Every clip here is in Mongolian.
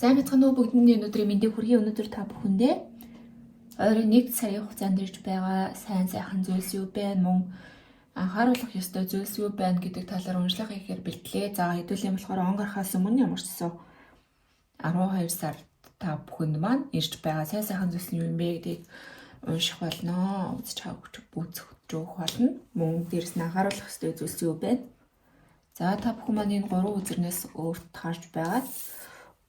За бацхан нөө бүгдэнд өнөөдрийн мэндийг хүргэе. Өнөөдөр та бүхэндээ ойрын 1 сарын хугацаанд ирж байгаа сайн сайхан зүйлс юу байна, мөн анхааруулах ёстой зүйлс юу байна гэдэг талаар уншлага хийхээр бэлтлээ. За хэдүүлээ болохоор он гарахаас өмнө ямар ч гэсэн 12 сард та бүхэнд маань ирж байгаа сайн сайхан зүйлс нь юу юм бэ гэдгийг унших болно. Үзэж үзэж өгөх болно. Мөн дээрс нь анхааруулах ёстой зүйлс юу байна. За та бүхэн маань энэ 3 үзэрнээс өөрт харж байгаад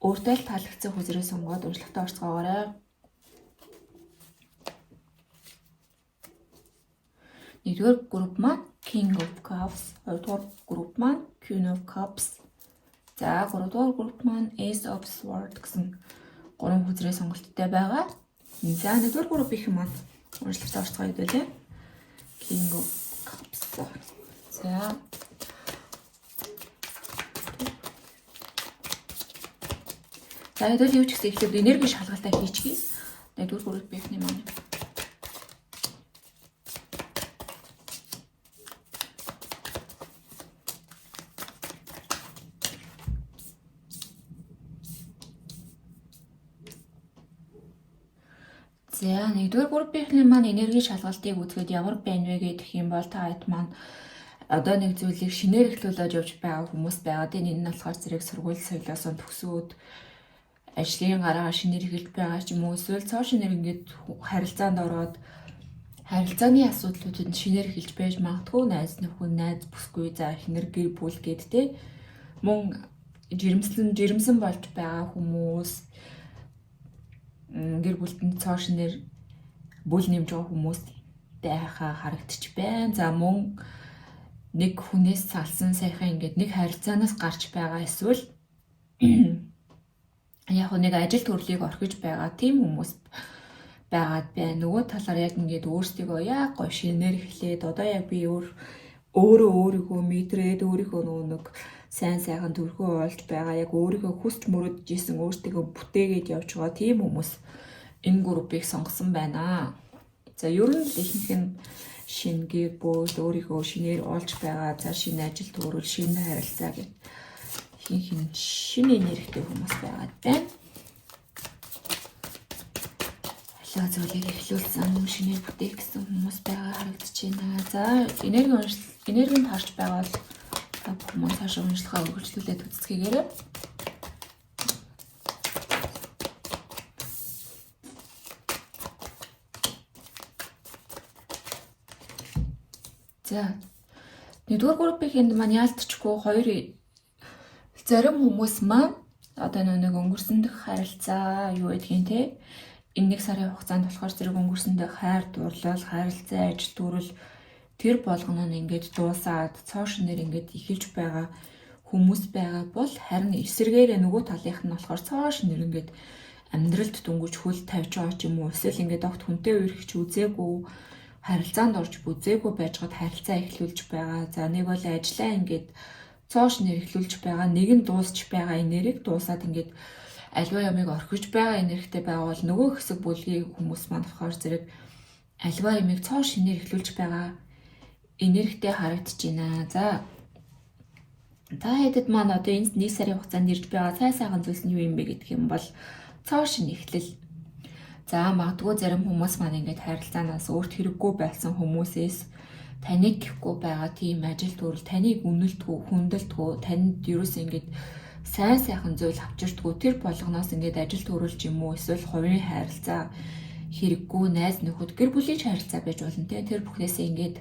өөртөө л таалагдсан үзрээ сонгоод уншлагатаа орцгоогоорой. Нэгдүгээр групп маань King of Cups, хоёрдугаар групп маань Queen of Cups. За гуравдугаар групп маань Ace of Swords гэсэн 3 үзрээ сонголттой байгаа. За нэгдүгээр группийн маань уншлагатаа орцгоё гэдэг. King of Cups. За За хэдүүл юу ч гэсэн эхлээд энерги шалгалтаа хийчихье. Нэгдүгээр группийн маань. За нэгдүгээр группийн маань энерги шалгалтыг үзэхэд ямар байна вэ гэх юм бол та хэд маань одоо нэг зүйлийг шинээр эхлүүлээд явж байгаа хүмүүс байгаа. Энэ нь болохоор зэрэг сургууль соёлоос төгсөөд ажлын гараа шинээр эхэлж байгаа ч юм уу эсвэл цоо шинээр ингээд харилцаанд ороод харилцааны асуудлуудад шинээр эхэлж байж магадгүй найз нөхөн найз бүсгүй за эхнэр гэр бүл гэд тэ мөн жирэмсэн болж байгаа хүмүүс гэр бүлтэнд цоо шинээр бүл нэмж байгаа хүмүүс байхаа харагдчих байна. За мөн нэг хүнээс салсан сайхан ингээд нэг харилцаанаас гарч байгаа эсвэл яг нэг ажил төрлийг орхиж байгаа тийм хүмүүс байгаад байна. Нөгөө талаар яг ингээд өөрсдийгөө яг гоё шинээр эхлээд одоо яг би өөрийгөө мэдрээд өөрийнхөө нэг сайн сайхан төрхөө олж байгаа яг өөрийгөө хүсч мөрөдж исэн өөртөө бүтээгээд явж байгаа тийм хүмүүс энэ группийг сонгосон байна. За ер нь ихэнх нь шинэ гэр бүл өөрийгөө шинээр олж байгаа за шинэ ажил төрөл шинэ харилцаа гэх ихэнх нь шинэ энергитэй хүмүүс байгаад байна. Алаа зүйлийг эхлүүлсэн шинээр бүтээх гэсэн хүмүүс байгаа харагдаж байна. За энергийн харж байгаа бол та бүхэн цаашаа уншлагаа үргэлжлүүлээд үзцгээгээрэй. За нэгдүгээр группийн маань яалтчгүй хоёр зарим хүмүүс маань одоо нэг өнгөрсөн дэх харилцаа юу гэдгийг те энэ 1 сарын хугацаанд болохоор зэрэг өнгөрсөн дэх хайр дурлал, харилцаа, ажил төрөл тэр болгоно нь ингээд дуусаад цоо шинээр ингээд эхэлж байгаа хүмүүс байгаа бол харин эсэргээрээ нөгөө талынх нь болохоор цоо шинээр ингээд амьдралд дөнгөж хөл тавьж байгаа ч юм уу эсвэл ингээд огт хүнтэй үерхэж үзээгүй харилцаанд орж үзээгүй байжгаад харилцаа эхлүүлж байгаа. За нэг бол ажлаа ингээд цоош нэр эхлүүлж байгаа нэг нь дуусч байгаа энерги дуусаад ингээд альва ямыг орхиж байгаа энергитэй байгаа бол нөгөө хэсэг бүлгийн хүмүүс маань болохоор зэрэг альва ямыг цоо шинээр эхлүүлж байгаа энергитэй харагдаж байна. За та хэдэд маань одоо энэ 1 сарын хугацаанд ирж байгаа цай сайхан зүйлс нь юу юм бэ гэдэг юм бол цоо шинэ эхлэл. За магадгүй зарим хүмүүс маань ингээд харилцаанаас өөрт хэрэггүй байсан хүмүүсээс таныг гэхгүй байгаа тийм ажил төрөл таныг үнэлдэггүй, хүндэлдэггүй, танд ерөөс ингээд сайн сайхан зүйл авчирдаггүй тэр болгоноос ингээд ажил төрөл ч юм уу эсвэл хувийн харилцаа хэрэггүй найз нөхөд гэр бүлийн харилцаа байж болно те тэр бүхнээсээ ингээд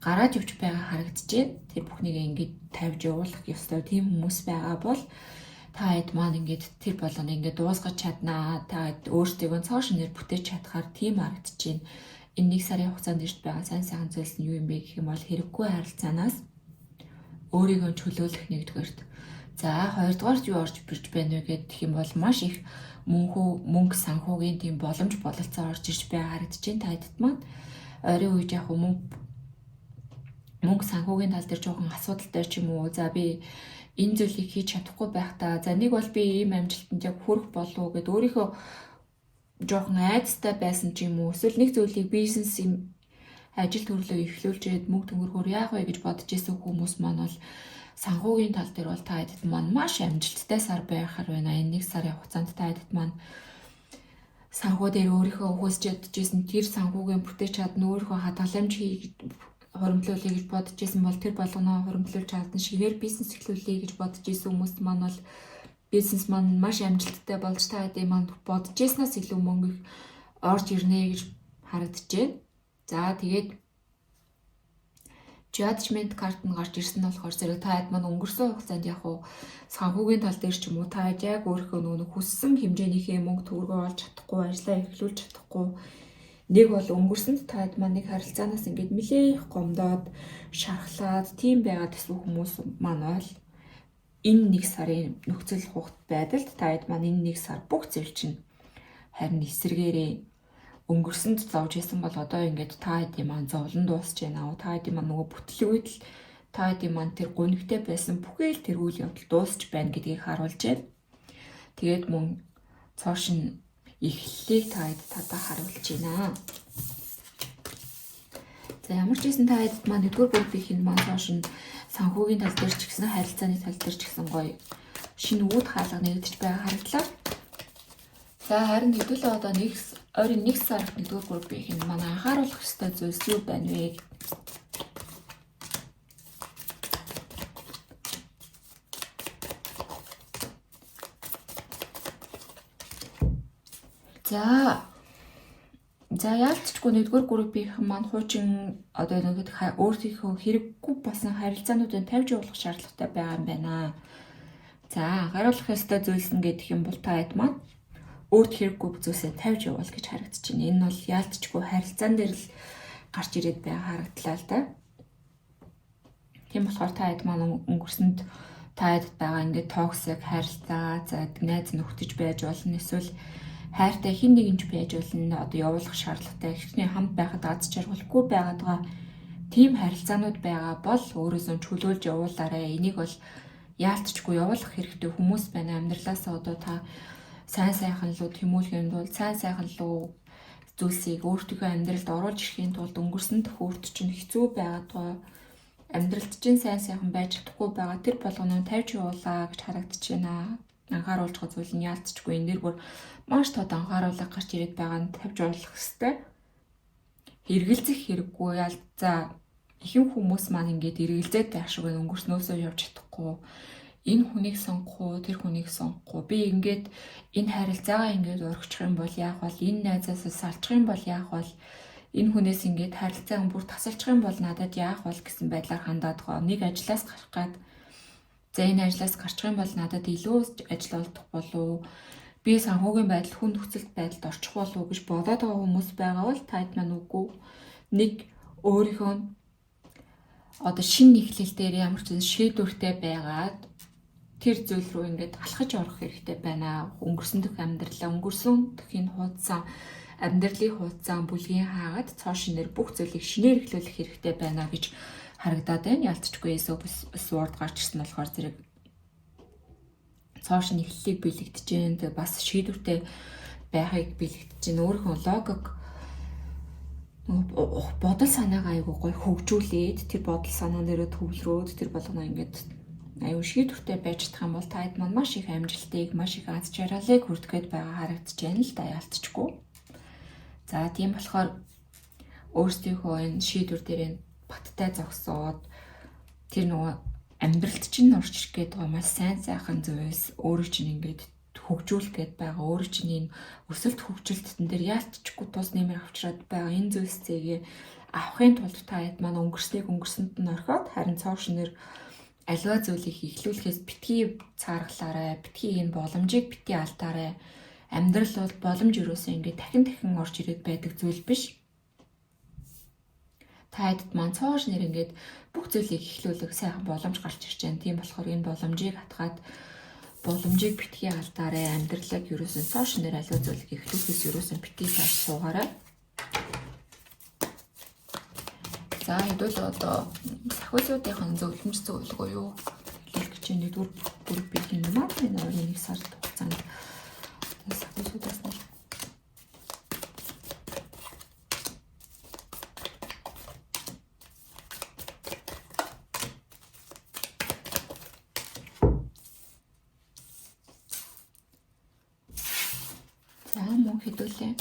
гараад явж байгаа харагдаж байна. Тэр бүхнийг ингээд тавьж явуулах ёстой тийм хүмүүс байгаа бол та хэд маань ингээд тэр болгоно ингээд дуусгаж чаднаа. Та өөрсдөө цоо шинээр бүтээж чадхаар тийм харагдаж байна. Энэ 1 сарын хугацаанд ирж байгаа сайн сайхан зүйлс нь юу юм бэ гэх юм бол хэрэггүй харилцаанаас өөрийгөө чөлөөлөх нэгдүгээрт. За хоёрдугаарт юу орж ирж байна вэ гэх юм бол маш их мөнгө санхүүгийн тийм боломж бололцоо орж ирж байгаа харагдаж байна. Та хэдт маань ойрын үед яг мөнгө санхүүгийн тал дээр жоохон асуудалтай ч юм уу. За би энэ зүйлийг хийж чадахгүй байх та. За нэг бол би ийм амжилтанд яг хүрэх болов уу гэд өөрийнхөө жоохон айцтай байсан ч юм уу. Эсвэл нэг зүйлийг бизнес ажил төрлөө эхлүүлж ирээд мөнгө төнгөрөхөөр яах вэ гэж бодож исэн хүмүүс маань бол санхүүгийн тал дээр бол та хэдэд маань маш амжилттай сар байхаар байна. Энэ нэг сарын хугацаанд та хэдэд маань санхүү дээр өөрийнхөө өгөөсч ядчихсэн тэр санхүүгийн бүтээж чадна, өөрийнхөө хадгаламж хуримтлуулъя гэж бодож исэн бол тэр болгоноо хуримтлуулж чадна, шигээр бизнес эхлүүлъя гэж бодож исэн хүмүүст маань бол бизнес маань маш амжилттай болж та хэдийн маань бодож ирснээс илүү мөнгө орж ирнэ гэж харагдчихэв. За тэгээд judgment card нь гарч ирсэн нь болохоор зэрэг та хэд маань өнгөрсөн хугацаанд яг уу санхүүгийн тал дээр ч юм уу та яг өөрийнхөө нөгөө хүссэн хэмжээнийхээ мөнгө төгрөгөө олж чадахгүй, ажлаа эхлүүлж чадахгүй. Нэг бол өнгөрсөнд та хэд маань нэг харилцаанаас ингээд нэлээх гомдоод шархлаад тийм байгаад эсвэл хүмүүс маань бол энэ нэг сарын нөхцөл байдалд та хэд маань энэ нэг сар бүх зүйл чинь харин эсэргээрээ өнгөрсөнд зовж исэн бол одоо ингээд та хэдийн маань зовлон дуусч байна. Та хэдийн маань нөгөө бүтлгүүд л та хэдийн маань тэр гонигтэй байсан бүхэл тэр үйл явдал дуусч байна гэдгийг харуулж байна. Тэгээд мөн цоош нь эхлэлийг та хэд татаа харуулж байна. За ямар ч гэсэн та хэд маань 1-р группийн маань цоош нь санхүүгийн тал дээр ч гэсэн харилцааны тал дээр ч гэсэн гоё шинэ үүд хаалга нэгдэж байгаа харагдлаа. За харин хэдүүлээ одоо ойрын 1 сард 1-р группийн манай анхааруулах ёстой зүйлс юу байна вэ? За яалтчгүй 1-р группийн маань хуучин одоо нэг өөрийнхөө хэрэггүй басан харилцаануудыг тавьж явуулах шаардлагатай байгаа юм байна. За анхааруулах ёстой зүйлс нь гэдэг юм бол та хэд маань өөрт хэрэггүй зүйлсээ тавьж явуул гэж харагдаж байна. Энэ бол яалтчгүй харилцаан дээр л гарч ирээд байгаа харагдлаа л да. Тийм болохоор та хэд маань өнгөрсөнд та хэд байгаа ингээд токсик харилцаа, за найз нөхдөж байж болно, эсвэл хайртай хэн нэгэнч байж болно, одоо явуулах шаардлагатай эхний хамт байхад аз жаргалгүй байгаа тийм харилцаанууд байгаа бол өөрөөсөө чөлөөлж явуулаарай. Энийг бол яалтчгүй явуулах хэрэгтэй хүмүүс байна. Амьдралаасаа одоо та сайн сайхан луу тэмүүлэхийн тулд сайн сайхан луу зүйлсийг өөртөө амьдралд оруулж ирэхийн тулд өнгөрсөнд өөрт чинь хэцүү байгаа амьдралд чинь сайн сайхан байж чадахгүй байгаа тэр болгоныг тавьж явуулаа гэж харагдаж байна. Анхааруулж байгаа зүйл нь яалтчгүй энэ дэр бүр маш тод анхааруулга гарч ирээд байгаа нь тавьж явуулах хэрэгтэй. Хэрэгэлцэх хэрэггүй за ихэнх хүмүүс маань ингээд эргэлзээд байх шиг өнгөрснөөсөө явж чадахгүй. Энэ хүнийг сонгох уу, тэр хүнийг сонгох уу? Би ингээд энэ харилцаагаа ингээд өргөчих юм бол яах вэ? Энэ найзаас салчих юм бол яах вэ? Энэ хүнээс ингээд харилцаагаа бүр тасалчих юм бол надад яах вэ гэсэн байдлаар хандаад байгаа. Нэг ажлаас гарах гад за энэ ажлаас гарчих юм бол надад илүү ажил олдох болов. Би санхүүгийн байдал хүн нөхцөлд байдалд орчих болов гэж бодоод байгаа хүмүүс байгаа бол таад маань үгүй. Нэг өөрийнхөө одоо шинэ эхлэл дээр ямар ч шийдвэртэй байгаад тэр зүйл рүү ингээд алхаж орох хэрэгтэй байна. Өнгөрсөн дэх амьдралаа өнгөрсөн дэх энэ хуудсан амьдралын хуудсан бүлгийн хаагаад цоо шинээр бүх зүйлийг шинээр эхлүүлэх хэрэгтэй байна гэж харагдаад байна. Ялцчгүй SWORD гарч ирсэн болохоор зэрэг цоо шин эхлэлийг бэлэгдэж जैन. Тэг бас шийдвэртэй байхыг бэлэгдэж जैन. Өөрийнхөө логик бодол санаагаа айгуу гоё хөгжүүлээд тэр бодол санаа нэрээ төвлөрөөд тэр болгоно ингээд аюу шийдвэртэй байж чадах юм бол та хэд маань маш их амжилтыг, маш их аз жаргалыг хүрдэхэд байгаа харагдаж байна л да яалтчгүй. За тийм болохоор өөрсдийнхөө энэ шийдвэр дээр баттай зогсоод тэр нөгөө амьдралд чинь орж ирэх гээд байгаа маш сайн сайхан зүйлс өөрөө чинь ингээд хөгжүүлэх гээд байгаа. Өөрөө чинь энэ өсөлт хөгжилтэн дээр яалтчгүй тус нэмэр авчраад байгаа энэ зүйлсээ авахын тулд та хэд маань өнгөрсөнд нь орхиод харин цоо шинээр аливаа зүйлийг эхлүүлэхээс битгий цааргалаарай, битгий энэ боломжийг битгий алдаарай. Амьдрал бол боломж юусоо ингээд дахин орж ирээд байдаг зүйл биш. Та хэдд маань цоож нэр ингээд бүх зүйлийг эхлүүлэх сайхан боломж гарч ирж байна. Тийм болохоор энэ боломжийг хатгаад боломжийг битгий алдаарай. Амьдралыг юусоо цоож нэр аливаа зүйлийг эхлүүлэхээс юусоо битгий цааш суугаарай. За хэдүүл одоо сахиусуудын зөвлөмж зөвлөгөө юу хэлэх гэж байна. 1-р группийн маань энэ 1 сард хугацаанд сахиусуудаас нь За мөн хэдүүлээ.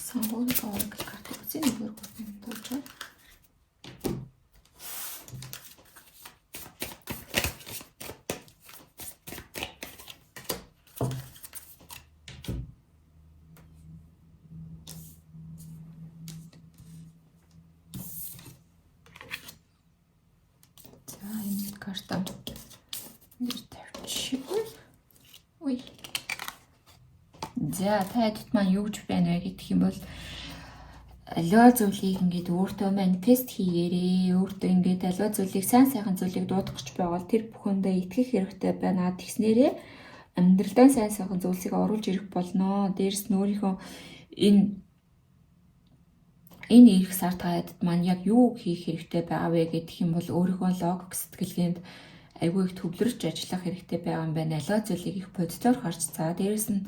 Санхүүгийн Oracle картыг үзье. Нэгдүгээр гурвын дуулж байгаа. За энэ карта нэр тавьчихгүй. Ой. За таад маань юу гэж байна вэ гэх юм бол аливаа зүйлийг ингээд өөртөө манифест хийгээрээ өөртөө ингээд аливаа зүйлийг сайн сайхан зүйлийг дуудах гэж байгаа бол тэр бүхэндээ итгэх хэрэгтэй байна. Тэгснээрээ амьдралдаа сайн сайхан зүйлсийг оруулж ирэх болно. Дээрс нь өөрийнхөө энэ ирэх сар таад маань яг юу хийх хэрэгтэй байгаа вэ гэдэг юм бол өөрийнхөө логик сэтгэлгээнд айгүй их төвлөрч ажиллах хэрэгтэй байгаа юм байна. Аливаа зүйлийг их бодитоор харж цаа. Дээрс нь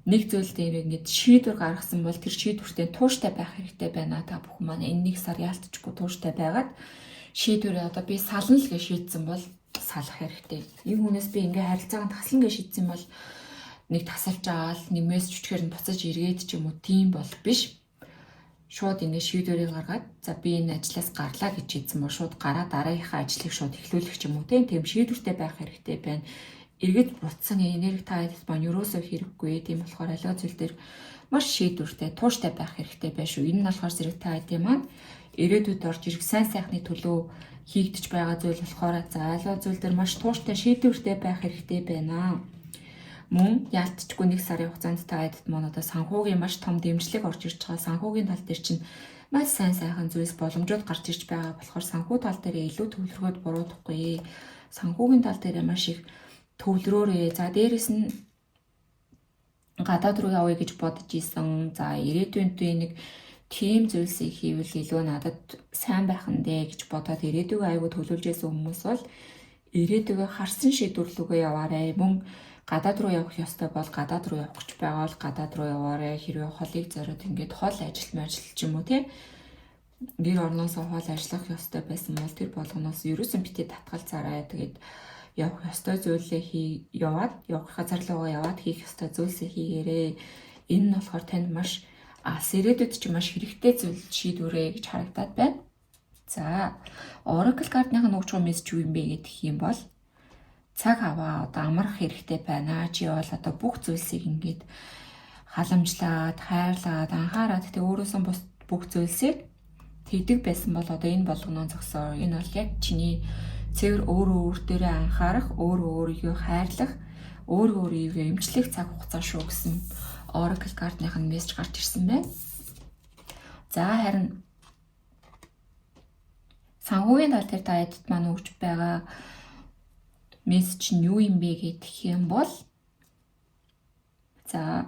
нэг зүйл дээр ингээд шийдвэр гаргасан бол тэр шийдвэртээ тууштай байх хэрэгтэй байна. Та бүхэн маань энэ нэг сар яалтчгүй тууштай байгаад шийдвэрээ одоо би сална л гэж шийдсэн бол салах хэрэгтэй. Нэг хүнээс би ингээ харилцаагаа таслан гэж шийдсэн бол нэг тасалж агаал нэг мессеж өчгөр нь буцаж эргээд ч юм уу тийм бол биш. Шууд ингээ шийдвэрийг гаргаад за би энэ ажлаас гарлаа гэж шийдсэн бол шууд гараа дараагийнхаа ажлыг шууд эхлүүлэх ч юм уу тийм шийдвэртэй байх хэрэгтэй байна. Эргээд буцсан энерги таад маань юусоо хэрэггүй. Тийм болохоор аливаа зүйл дээр маш шийдвэртэй, тууштай байх хэрэгтэй байх шүү. Энэ нь болохоор зэрэг таад маань ирээдүйд орж ирэх сайн сайхны төлөө хийгдэж байгаа зүйл болохоор за аливаа зүйл дээр маш тууштай, шийдвэртэй байх хэрэгтэй байна. Мөн яалтчгүй нэг сарын хугацаанд таад маань одоо санхүүгийн маш том дэмжлэг орж ирж байгаа. Санхүүгийн тал дээр чинь маш сайн сайхан зүйлс боломжууд гарч ирж байгаа болохоор санхүү тал дээр илүү төвлөрөөд буруудахгүй. Санхүүгийн тал дээр маш их төвлөрөөрэй. За дээрэс нь гадаад руу явъя гэж бодож исэн. За ирээдүйд нэг тийм зүйлсийг хийвэл илүү надад сайн байх нь дээ гэж бодоод ирээдүгөө аягүй төлөвлөж исэн хүмүүс бол ирээдүгөө харсан шийдвэрлүүгээ яваарай. Мөн гадаад руу явах ёстой бол гадаад руу явах гэж байгаа бол гадаад руу яваарай. Хэрвээ холыг зориод ингээд хол ажил ч юм уу тий гэр орноос хол ажиллах ёстой байсан бол тэр болгоноос ерөөсөн битээ татгалзаарай. Тэгээд явах ёстой зүйлээ явах газарлуугаа яваад хийх ёстой зүйлсээ хийгээрэй. Энэ нь болохоор танд маш ирээдүйд ч маш хэрэгтэй зүйл шийдвэрээ гэж харагдаад байна. За, Oracle card-ных нь өгч байгаа мессеж юу юм бэ гэдэг юм бол цаг аваа одоо амрах хэрэгтэй байна. Чи бол одоо бүх зүйлсийг ингээд халамжлаад, хайрлаад, анхаарад тэг өөрөөсөө бус бүх зүйлсийг тэгдэг байсан бол одоо энэ болгоно зогсоо. Энэ бол яг чиний цэвэр өөр дээрээ анхаарах, өөрийгөө хайрлах, өөрийгөө эмчлэх цаг хугацаа шүү гэсэн Oracle card-ных нь мессеж гарч ирсэн байна. За харин санхүүгийн тал дээр таад маань өгч байгаа мессеж нь юу юм бэ гэх юм бол за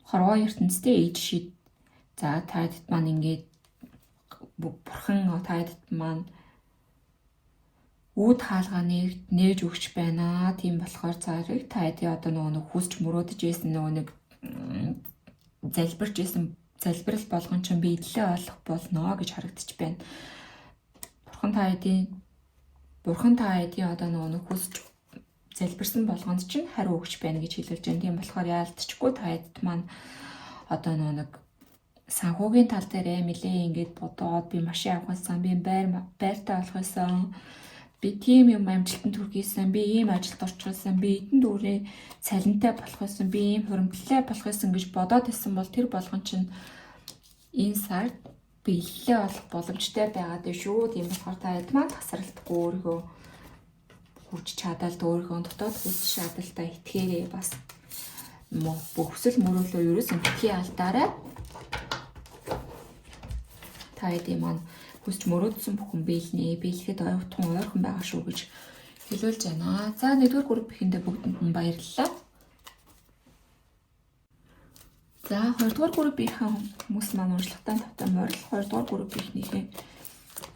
хорвоо ертөнцийн ээж шид за таад маань ингээд бурхан таад маань үүд хаалганыг нээж өгч байна. Тийм болохоор цаарыг таадын одоо нөгөө хүсч мөрөөдөж байсан нөгөө нэг залбирч байсан залбирал болгон ч биелэлээ олох болно гэж харагдаж байна. Бурхан таадын одоо нөгөө хүсч залбирсан болгонд чинь хариу өгч байна гэж хэлүүлж байна. Тийм болохоор яалтчгүй таад маань одоо нөгөө санхүүгийн тал дээр нэлээ ингээд бодоод би машин авах гэсэн, би байртаа болох гэсэн, би тийм юм амжилтанд хүрэх гэсэн, би ийм ажилд орчих гэсэн, би эдэн дүүрээ цалинтай болох гэсэн, би ийм хуримтлалтай болох гэсэн гэж бодоод исэн бол тэр болгон чинь энэ сард биелэлээ олох боломжтой байгаад байна шүү. Тийм болохоор та эдмаа тасралтгүй өөрийгөө хүч чадалд өөрийнхөө дотоод хүч чадалтаа итгээрэй бас бүхсэл мөрөөлөө ерөөсөн битгий алдаарай. Та эдийн маань хүсч мөрөөдсөн бүхэн биелэхэд ойрхон байгаа шүү гэж хэлүүлж байна. За нэгдүгээр групп ихэндээ бүгдэнд нь баярлалаа. За хоёрдугаар группийн хүмүүс маань уншлагатай тавтай морил хоёрдугаар групп ихнийхээ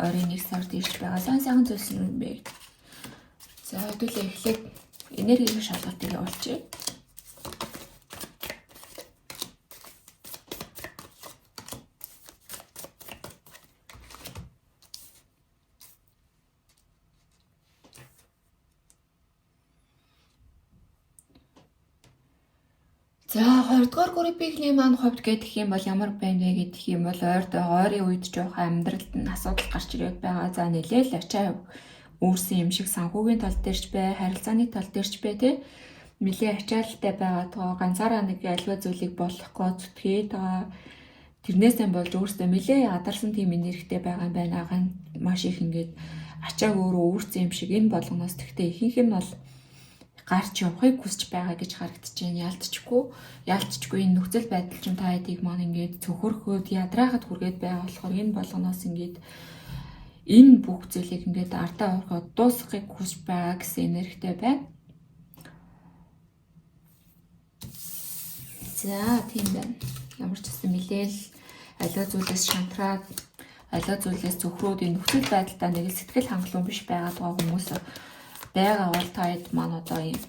ойрын 1 сард ирж байгаа сайн зүйлс нь юм бэ? За хэдүүлээ эхлээд энергийн шалгалтыг явуулчих. За 2 дугаар группийн маань хувьд гэх юм бол ямар байна вэ гэх юм бол ойрын үед жоохон амьдралд нь асуудал гарч ирээд байгаа. За нэлээл ачаа үүрсэн юм шиг санхүүгийн тал дээрч бай, харилцааны тал дээрч бай тий. Нэлээ ачаалттай байгаа тоо ганцаараа нэг альва зүйлийг болохгүй зүтгээд байгаа. Тэрнээсээ болж өөртөө нэлээ ядарсан тийм энергитэй байгаа юм байна. Маш их ингээд ачааг өөрөө үүрсэн юм шиг энэ болгоноос тэгтээ ихэнх нь бол гарч явахыг хүсэж байгаа гэж харагдаж байна. Яалтчгүй энэ нөхцөл байдал чинь та хэдийг маань ингээд цөхөрхөд ядрахад хүргээд байгаа болохоор энэ болгоноос ингээд энэ бүх зүйлийг ингээд ардаа ороход дуусгахыг хүсэж байгаа гэсэн энергитэй байна. За тийм байна. Ямар ч гэсэн нэлээл аливаа зүйлээс шантраад аливаа зүйлээс цөхрөөд энэ нөхцөл байдалтай нэг сэтгэл хангалуун биш байгаа хүмүүс байгаа бол та хэд маань одоо юм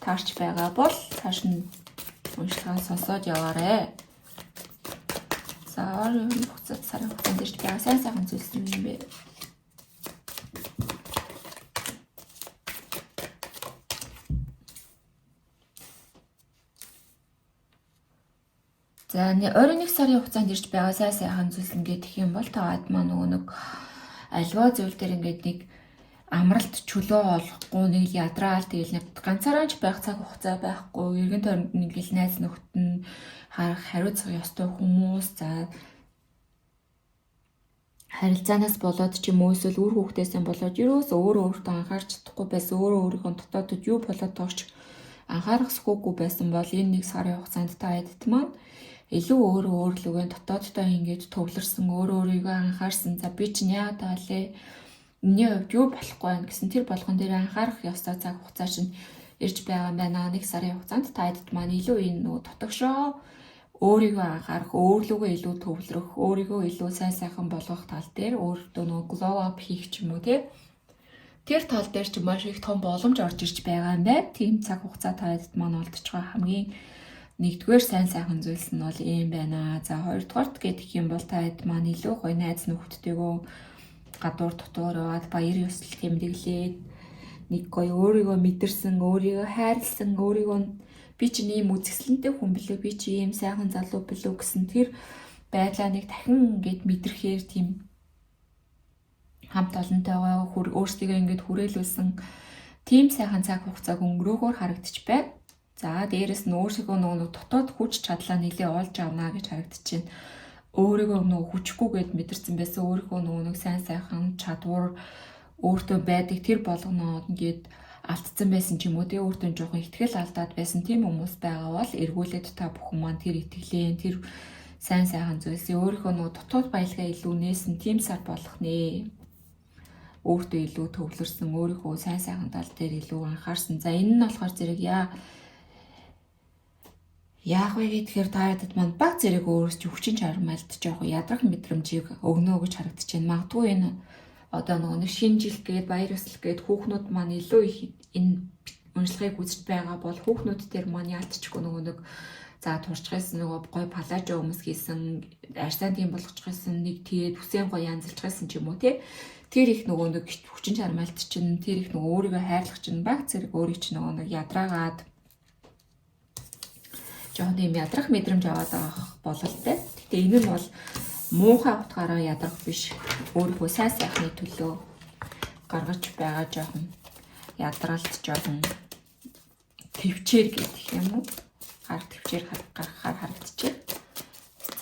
таарч байгаа бол цааш нь уншлагаа сонсоод яваарэ. За орон хугацаанд сарын хугацаанд ирж байгаа сайн зүйлс юм бэ? За орон 1 сарын хугацаанд ирж байгаа сайн зүйлс ингээд их юм бол та хэд маань нөгөө нэг аливаа зүйл дээр ингээд нэг амралт чөлөө олохгүй нэг ядраал тэгэл нэг ганцаараа ч байх цаг хугацаа байхгүй эргэн тойронд нэг л найз нөхд нь харах хариуцах ёстой хүмүүс за харилцаанаас болоод ч юм уу эсвэл үр хүүхдээсээ болоод юус өөрөө өөртөө анхаарч чадахгүй байсан өөрөө өөрийнхөө дотоодд юу болоод тоогч анхаарах сүхгүйгүй байсан бол энэ 1 сарын хугацаанд та хэдт маань илүү өөрлөгөө дотооддоо ингэж төвлөрсөн өөрийгөө анхаарсан за би чинь яа таалээ миний хувьд юу болохгүй байх гэсэн тэр болгон дээр анхаарах ёстой цаг хугацаа чинь ирж байгаа юм байна. 1 сарын хугацаанд та хэдд маань илүү энэ нөгөө дотогшоо өөрийгөө анхаарах, өөрлөгөө илүү төвлөрөх, өөрийгөө илүү сайхан болгох тал дээр өөртөө нөгөө glow up хийх ч юм уу тий. Тэр тал дээр ч маш их том боломж орж ирж байгаа юм байна. Тийм цаг хугацаа та хэдд маань олдож байгаа хамгийн нэгдүгээр сайхан зүйлс нь бол ийм байна. За хоёрдугаарт гэх юм бол та хэдд маань илүү гоё найз нөхдөдтэйгөө гадуур дотор яваад баяр ёслол тэмдэглээд нэг гоё өөрийгөө мэдэрсэн, өөрийгөө хайрлсан, өөрийгөө би чинь ийм үзэсгэлэнтэй хүн билүү, би чи ийм сайхан залуу билүү гэсэн тэр байдлаа нэг дахин ингээд мэдрэхээр тийм хамт олонтойгоо өөрсдийгөө ингээд хүрээлүүлсэн тийм сайхан цаг хугацааг өнгөрөөгөөр харагдчих байна. За дээрэс нь өөрсдөө нөгөө дотоод хүч чадлаа нэлээ олж авна гэж харагдаж байна. Өөрийгөө нөгөө хүчгүйгээд мэдэрсэн байсан өөрийнхөө нөгөө сайхан чадвар өөртөө байдаг тэр болгоноо ингээд алдсан байсан ч юм уу тий өөртөө жоохон ихтгэл алдаад байсан тийм хүмүүс байгаа бол эргүүлээд та бүхэн маань тэр итгэлээ тэр сайхан зүйлсээ өөрийнхөө нөгөө дотоод баялгаа илүү нээсэн тийм сар болох нэ. Өөртөө илүү төвлөрсөн өөрийнхөө сайхан тал дээр илүү анхаарсан. За энэ нь болохоор зэрэг яах вэ гэхээр та хэд маань баг зэрэг өөрөөс ч хүчин чармайлт жоохон ядрах мэдрэмжийг өгнө гэж харагдаж байна. Магадгүй энэ одоо нэг шинэ жил гээд баяр ёслол гээд хүүхнүүд маань илүү их энэ уншлагыг үзэж байгаа бол хүүхнүүд дээр маань яалтчгүй нэг за турчгайсан нөгөө гой палажо өмс хийсэн арьсаан тийм болгочихсан нэг тэгээд хүсээн гой янзалчихсан ч юм уу тий. Тэр их нэг хүчин чармайлт чинь тэр их өөрийгөө хайрлах чинь баг зэрэг өөрийг чинь нэг ядраагаад жоохон юм ядрах мэдрэмж аваад байгаа бололтой. Гэтэ энэ нь бол муухай утгаараа ядрах биш. Өөрийнхөө сайхны төлөө гаргаж байгаа жоохон ядралт жоохон төвчээр гэдэг юм уу? Гар төвчээр гаргахаар харагдчихэ.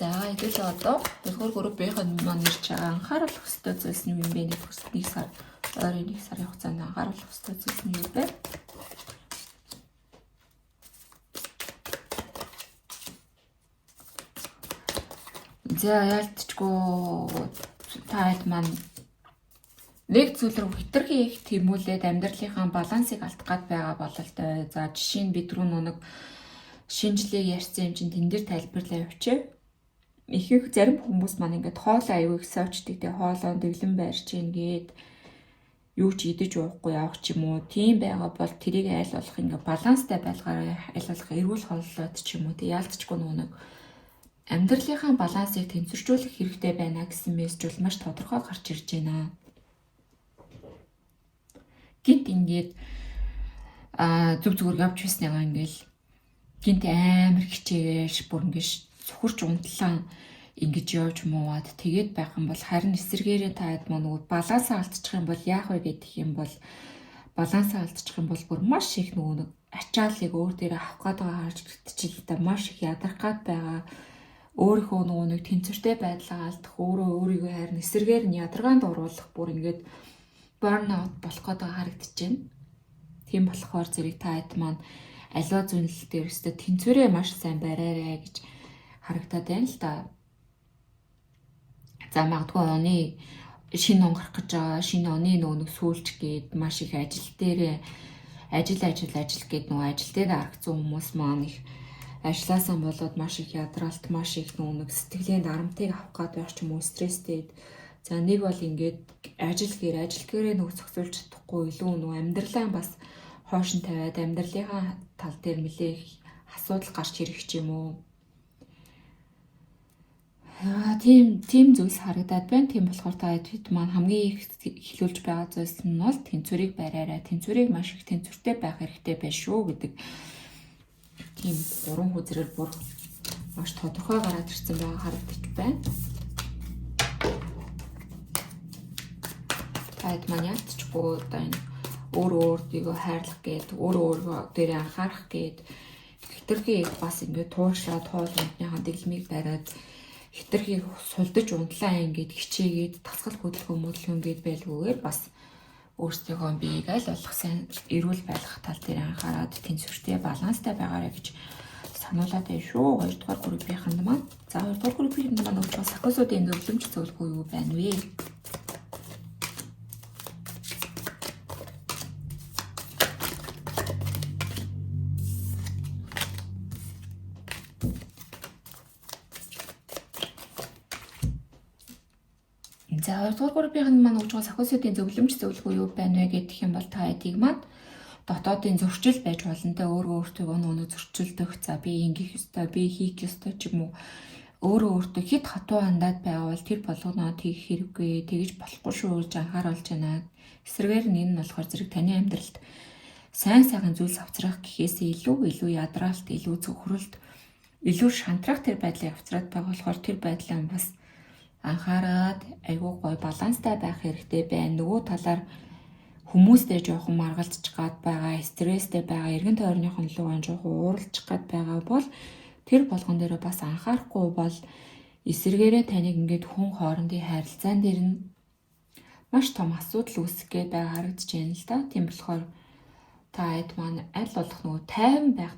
За эдгээр одоо 2 группийн маань ирж байгаа анхааруулах ёстой зүйлс нь юм бэ? 1 сар ойрын 1 сарын хугацаанд анхааруулах ёстой зүйлс нь юу вэ? За яалтчгүй та хэд маань нэг зүйл рүү хитрхи их тэмүүлээд амьдралынхаа балансыг алдах гад байгаа бололтой. За жишээ нь бид рүү нэг шинжлэх ярьсан юм чинь тэн дээр тайлбарлаа явчих. Ихэнх зарим хүмүүс маань ингээд хоол аягүй их сочдаг те хоолоо дэглэн байрч ингээд юу ч идэж уухгүй явах ч юм уу. Тийм байгаа бол тэрийг айл болох ингээд баланстай байлгаараа айл болох эрүүл хооллоод ч юм уу те яалтчгүй нэг амьдралынхаа балансыг тэнцвэржүүлэх хэрэгтэй байна гэсэн мессеж бол маш тодорхой гарч ирж байна. Гэт ингээд зүг зүгээр явж байсныгаа ингээл гинт амар хичээж бүр ингэж сөхөрч унтлаа ингэж явж мууад тэгээд байх юм бол харин эсэргээрээ таад нөгөө балансаа алдчих юм бол яах вэ гэдэг юм бол балансаа алдчих юм бол бүр маш их нөгөө нэг ачааллыг өөр дээр авах гээд байгаа харж битчихлээ маш их ядарах гээд байгаа өөрийнхөө нөгөө нэг тэнцвэртэй байдлаа алдах өөрийгөө харин эсэргээр нь ядаргаанд оруулах бүр ингээд burnout болох гээд байгаа харагдчихэв. Тийм болохоор зэрэг та хэд маань аливаа зүйлс дээр өстө тэнцвэрээ маш сайн бариарай гэж харагдаад байна л да. За магадгүй оны шинэ он гарах гэж байгаа шинэ оны нөгөө сүүлч гээд маш их ажил дээр ажил гээд нөгөө ажил дээр аргацсан хүмүүс маань их ажилласаа болоод маш их ядралт маш их нөгөө сэтгэлийн дарамтыг авах гээд байх ч юм уу стресстэй. За нэг бол ингээд ажил гэрээ нөгөө зохицуулж чадахгүй илүү нөгөө амьдралаа бас хоош нь тавиад амьдралынхаа тал дээр нэлээх асуудал гарч ирэх ч юм уу. Тийм зүйлс харагдаад байна. Тийм болохоор та хэд маань хамгийн их эхлүүлж байгаа зүйлс нь бол тэнцвэрийг бариарай. Тэнцвэрийг маш их тэнцвэртэй байх хэрэгтэй байна шүү гэдэг. Тийм гурван хүзрээр бүр маш тодорхой гараад ирсэн байгаа харагдаж байна. Та хэд маань яалтчгүй одоо энэ өөрийгөө хайрлах гээд өөрийгөө дээрээ анхаарах гээд хитрхи бас ингээд туушраад хоолойныхаа дэглэмийг бариад хитрхи сулдаж унтлаа ингээд хичээгээд тасгал хөдөлгөөн гээд байлгүйгээр бас өөрсдийнхөө биеийг аль болох сайн эрүүл байлгах тал дээр анхаарад тэнцвэртэй баланстай байгаарай гэж сануулад байна шүү. 2 дугаар группийнхэнд маань. За 2 дугаар группийнхэнд маань өөрчлөлт сахиусуудын зөвлөмж зөвлөгөө юу байна вэ? За 2 дугаар группийнхэнд маань өгж байгаа сахиусуудын зөвлөмж зөвлөгөө юу байна вэ гэх юм бол та эдийг маань дотоодын зөрчил байж болно те өөртөө нөгөө зөрчилдөх за би ингэх ёстой би хийх ёстой ч юм уу өөртөө хэд хатуу хандаад байгаа бол тэр болгоноо хийх хэрэггүй тэгэж болохгүй шүү гэж анхааруулж байна. Эсвэргээр нь энэ нь болохоор зэрэг таны амьдралд сайн зүйлс авчрах гэхээсээ илүү ядраалт илүү зөвхөрлөлт илүү шантрах тэр байдлыг авчраад байгаа болохоор тэр байдлаа бас анхаарад айгүй гой баланстай байх хэрэгтэй байна. Нөгөө талаар хүмүүстэй жоохон маргалдчих гад байгаа, стресстэй байгаа, эргэн тойрныхон лугаан жоохон ууралчих гад байгаа бол тэр болгон дээр бас анхаарахгүй бол эсэргээрээ таныг ингээд хүн хоорондын харилцаан дээр нь маш том асуудал үүсэх гээд байгаа харагдаж байна л да. Тийм болохоор та хэд маань аль болох нөгөө тайван байх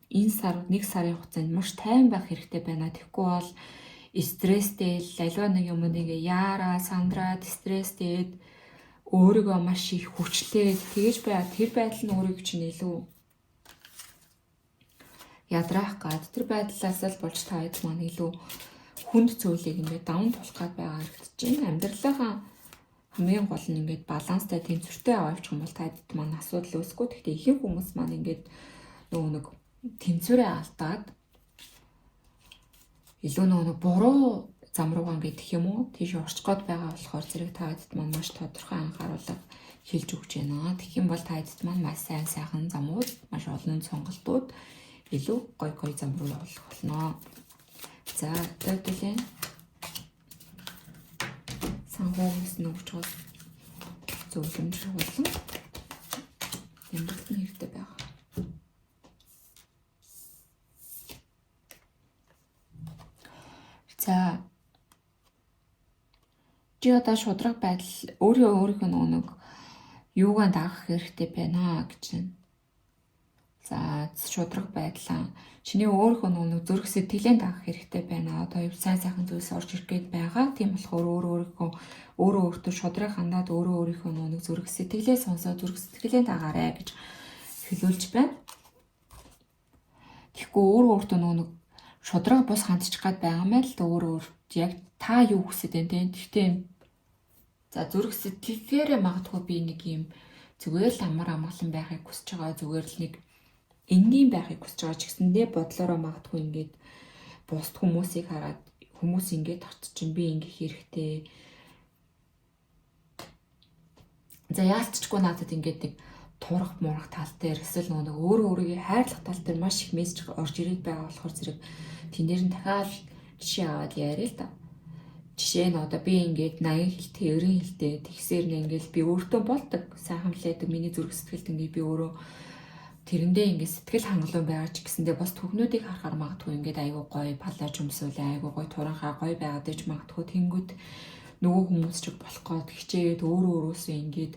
энэ сар 1 сарын хугацаанд маш тайван байх хэрэгтэй байна. Тэгэхгүй бол стресстэй аливаа нэг юм нэгэ яараа сандраад стресстэй өөрийгөө маш их хүчлээд тэгэж байгаа тэр байдал нь өөрийг чинь илүү ядраах гад тэр байдлаас л болж та хэд маань илүү хүнд зүйлийг ингээд даван тулах гад байгаа харагдаж байна. Амьдралынхаа хамгийн гол нь ингээд баланстай тэнцвэртэй аваачих юм бол та хэд маань асуудал үүсэхгүй. Гэхдээ ихэнх хүмүүс маань ингээд нөгөө нэг тэнцвэрээ алдаад илүү нөгөө буруу зам руугаа гэдэг юм уу тийш орчих гээд байгаа болохоор зэрэг та хэд маань маш тодорхой анхааруулга хэлж өгч байна. Тэгэх юм бол та хэд маань маш сайхан замууд маш олон сонголтууд илүү гой зам руу явуулах болно. За төдөлэн санхүүгээс нөгч гол зөвлөмж болон амьдралын хэрэгтэй байгаа. За чи одоо шудраг байдал өөрийнхөө нэг юугаа даах хэрэгтэй байна гэж байна. За шудраг байдлаа чиний өөрийнхөө нэг зүрх сэтгэлээ даах хэрэгтэй байна. Одоо сайн зүйлс орж ирэх гээд байгаа. Тийм болохоор өөртөө шудраг хандаад өөрийнхөө нэг зүрх сэтгэлээ сонсоод зүрх сэтгэлээ дагаарай гэж хэлүүлж байна. Тэгэхгүй өөртөө нэг шудраг бус хандчих гад байгаа мэй л өөр яг та юу хүсэж байна те. Гэхдээ за зүрх сэтгэлээрээ магадгүй би нэг юм зүгээр л амар амгалан байхыг хүсэж байгаа зүгээр л нэг энгийн байхыг хүсэж байгаа ч гэсэндээ бодлороо магадгүй ингээд бусд хүмүүсийг хараад хүмүүс ингээд тарт чинь би ингэх хэрэгтэй. За яалтчгүй надад ингээд нэг турах мурах тал дээр эсвэл нэг өөрөө өөрийгөө хайрлах тал дээр маш их мессеж орж ирээд байгаа болохоор зэрэг тэндээр нь дахиад жишээ аваад яриа л та. Жишээ нь одоо би ингээд 80 хэлтэй, 90 хэлтэй тэгсээр нь ингээд би өөртөө болдог, сайхан хүлээдэг, миний зүрх сэтгэлд ингээд би өөрөө тэрэндээ ингээд сэтгэл хангалуун байгаа ч гэсэндээ бас түүхнүүдийг харахаар магадгүй ингээд айгуу гоё палаж өмсөөлээ, айгуу гоё туранхаа гоё байгаад иж магадгүй тэнгүүд нөгөө хүмүүс ч болох гээд хичээгээд өөрөө өөрөөсөө ингээд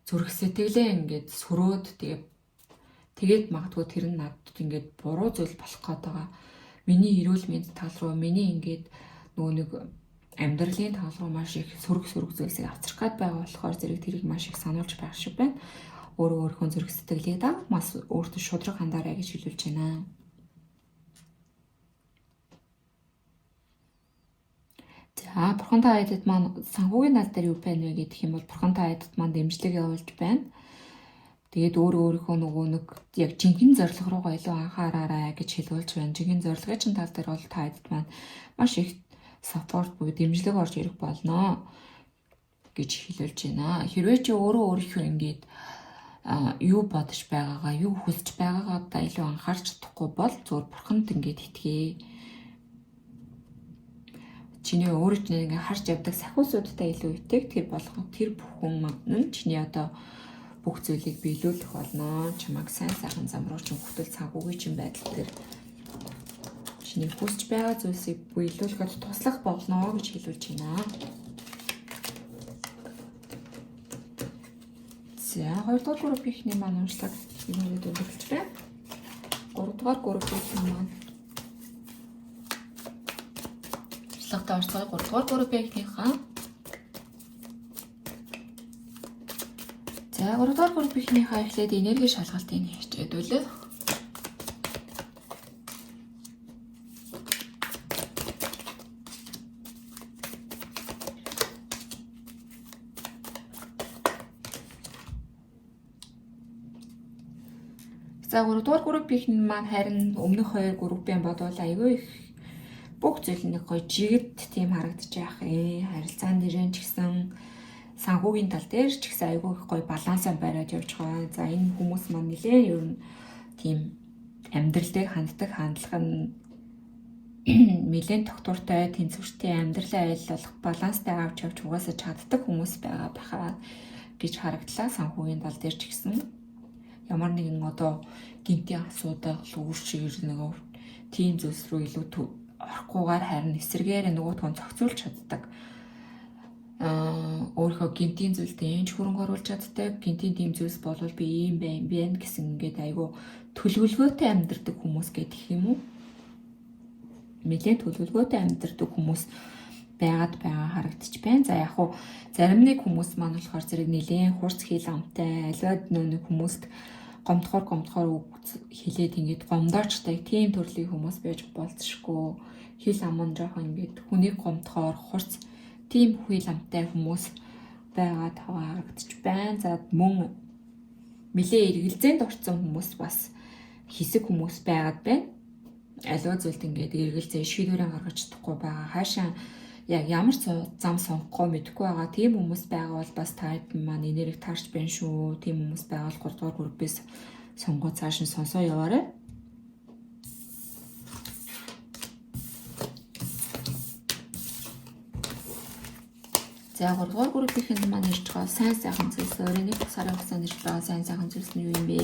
зүрх сэтгэлээ ингээд сөрөөд тэгээд магадгүй тэр нь надад ингээд буруу зүйл болох гээд байгаа. Миний эрүүл мэнд тал руу, миний ингээд нөгөө нэг амьдралын тал руу маш их сөрөг зүйлсийг авчрах гээд байгаа болохоор зэрэг тэрийг маш их сануулж байх шиг байна. Өөрийнхөө зүрх сэтгэлийг маш өөртөө шудраг хандаарай гэж хэлүүлж байна. За, бурхантай айдад маань санхүүгийн тал дээр юу байна вэ гэдэг юм бол бурхантай айдад маань дэмжлэг явуулж байна. Тэгээд өөрийнхөө нөгөө нэг яг жинхэнэ зорилго руугаа илүү анхаараарай гэж хэлүүлж байна. Жинхэнэ зорилгын чинь тал дээр бол та айдад маань маш их саппорт буюу дэмжлэг орж ирэх болно гэж хэлүүлж байна. Хэрвээ чи өөрийнхөө ингээд юу бодож байгаагаа, юу хүсэж байгаагаа илүү анхаарч чадахгүй бол зөвхөн бурханд ингээд итгэе. Чиний өөрөө чинь ингээд харж явдаг сахиусуудтай илүү итгэх тэр болгоо тэр бүхэн нь чиний одоо бүх зүйлийг биелүүлэх болно. Чамайг сайн сайхан зам руу чинь хөтөл цагуугийн чинь байдал дээр чиний хүсэж байгаа зүйлсийг биелүүлэхэд туслах болно гэж хэлүүлж байна. За, 2 дугаар группийн маань уншлаг юмнууд өгүүлж байна. 3 дугаар группийн маань уншлагтай орцгой 3 дугаар группийнхаа. За, 3 дугаар группийнхаа эхлээд энерги шалгалтыг хийжээдүүлээ. За, 3 дугаар группийн маань харин өмнөх 2 группийн бодвол айгүй их бүх зүйл нэг гоё жигд тийм харагдаж байх харилцаан дээрэн ч гэсэн санхүүгийн тал дээр ч гэсэн айгүй их гоё балансаа бариад явж байгаа. За, энэ хүмүүс маань нэлээд ер нь тийм амьдралдээ ханддаг хандлага нь нэлээд тогтвортой, тэнцвэртэй амьдралаа айлуулах баланстай авч явж угаасаа чаддаг хүмүүс байхаа гэж харагдлаа. Санхүүгийн тал дээр ч гэсэн ямар нэгэн одоо гинтийн асуудал үүршигэр нөгөө тийм зүйлс рүү илүү орохгүйгээр харин эсрэгээр нөгөөдгөө зохицуулж чаддаг. Өөрийнхөө гинтийн зүйлд энж хөрөнгө оруулж чаддаг. Гинтийн тийм зүйлс болвол би ийм байна гэсэн ингээд айгүй төлөвлөгөөтэй амьдардаг хүмүүс гэдэг юм уу? Нэлээд төлөвлөгөөтэй амьдардаг хүмүүс байгаад харагдчих байна. За, яг хуу зарим нэг хүмүүс маань болохоор зэрэг нэлээд хурц хил амтай аливаад нэг хүмүүст гомдохоор хэлээд ингээд гомдоочдаг тийм төрлийн хүмүүс байж болцшгүй. Хил ам нь жоохон ингээд хүнийг гомдохоор хурц тийм хил амтай хүмүүс байгаад харагдчих байна. За, мөн нэлээ эргэлзээнд орсон хүмүүс бас хэсэг хүмүүс байгаад байна. Аливаа зүйлд ингээд эргэлзээ шийдвэрээ гаргаж чадахгүй байгаа. Хаашаа яг ямар зам сонгохгүй мэдэхгүй байгаа тийм хүмүүс байгаа бол бас тайп маань энерги таарч байна шүү. Тийм хүмүүс байгаа бол 3 дугаар группээс сонгоо цааш нь сонсоо яваарай. За, 3 дугаар группийн маань ирж байгаа сайн сайхан зүйлс өөрөө нэг сарын хугацаанд ирж байгаа сайн сайхан зүйлс нь юу юм бэ?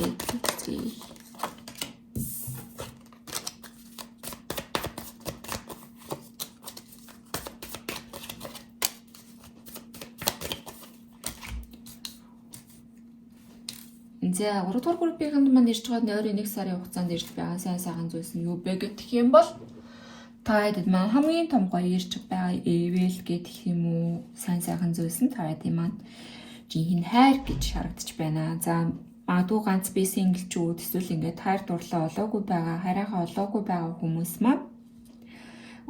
За, 3 дугаар группийн маань ирж байгаа нойрын 1 сарын хугацаанд ирж байгаа сайн сайхан зүйлс нь юу бэ гэх юм бол таад маань хамгийн том гоё ирж байгаа эвэл гэх юм уу сайн сайхан зүйлс нь таад маань жинхэнэ хайр гэж харагдаж байна. За, магадгүй ганц би синглчүүд эсвэл ингээд хайр дурлал олоогүй байгаа, хараагаа олоогүй байгаа хүмүүс маань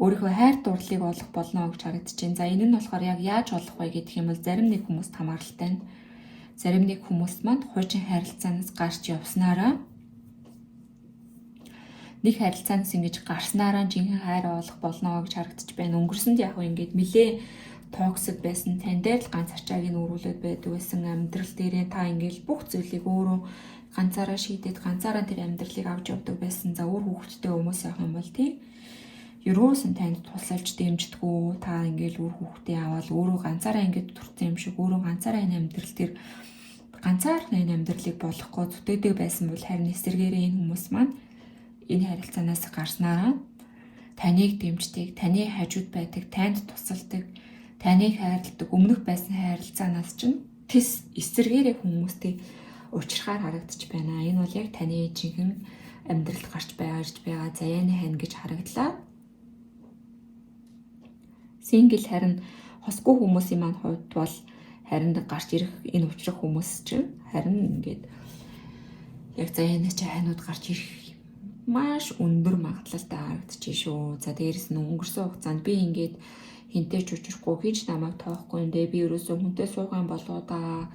өөрийнхөө хайр дурлалыг олох болно гэж харагдаж байна. За, энэ нь болохоор яг яаж олох вэ гэх юм бол зарим нэг хүмүүст хамааралтай нь. Зарим нэг хүмүүс маань хуучин харилцаанаас гарч явснараа нэг харилцаанаас ингэж гарснараа жинхэнэ хайр олох болно гэж харагдаж байна. Өнгөрсөнд яг ингээд нэлээ токсик байсан, тань дээр л ганц ачааг нь өрүүлээд байдаг байсан амьдрал дээрээ та ингээл бүх зүйлийг өөрөө ганцаараа шийдээд ганцаараа тэр амьдралыг авч явдаг байсан. За өөр хүүхэдтэй хүмүүс явах юм бол тийм ерөөсөн танд тусалж дэмждэггүй. Та ингээл өөр хүүхдээ аваад өөрөө ганцаараа ингээд турсан юм шиг өөрөө ганцаараа энэ амьдрал дээр ганцаараа энэ амьдралыг болохгүй зүтгэдэг байсан бол харин эсэргээрээ энэ хүмүүс маань энэ харилцаанаас гарснараа таныг дэмждэг, таны хажууд байдаг, танд тусалдаг, таныг хайрладаг, өмнөх байсан харилцаанаас чинь тэс эсэргээрээ хүмүүстэй уучрахаар харагдаж байна. Энэ бол яг таны жинхэнэ амьдралд гарч байгаа заяаны хань гэж харагдлаа. Сингл харин хосгүй хүмүүсийн маань хувьд бол харин гарч ирэх энэ уучрах хүмүүс чинь харин ингээд яг заяаны ханууд гарч ирэх маш өндөр магадлалтай харагдчих шүү. За дээрэс нь өнгөрсөн хугацаанд би ингээд хинтэй ч учрахгүй хийж намайг тоохгүй юм дээ. Би ерөөсөө хүнтэй суух юм болоо да.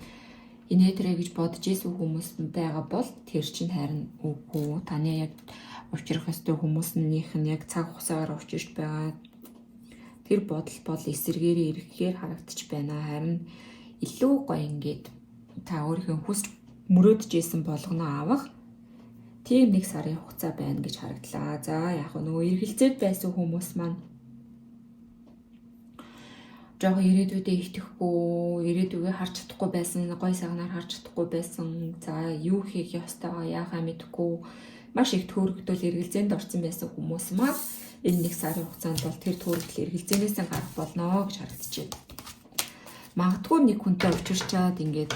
Инээдрэ гэж бодож исэн хүмүүс байгаа бол тэр чинь харин үгүй. Таны яг учрах ёстой хүмүүснийх нь яг цаг хугацаагаар учирч байгаа. Тэр бодол бол эсэргээрээ ирэхээр харагдаж байна. Харин илүү гоё ингээд та өөрийнхөө хүсч мөрөөдөж исэн болгоно авах тийм 1 сарын хугацаа байна гэж харагдлаа. За яг нөгөө эргэлзээд байсан хүмүүс маань жоохон ирээдүйдээ итгэхгүй, ирээдүгээ харж чадахгүй байсан, гой сайхнаар харж чадахгүй байсан. За юу хийх ёстойгоо яахаа мэдэхгүй маш их төөрөгдөл эргэлзээнд орсон байсан хүмүүс маань энэ 1 сарын хугацаанд бол тэр төөрөгдөл эргэлзээнээс гарах болно гэж харагдаж байна. Магадгүй нэг хүнтэй уулзчаад ингээд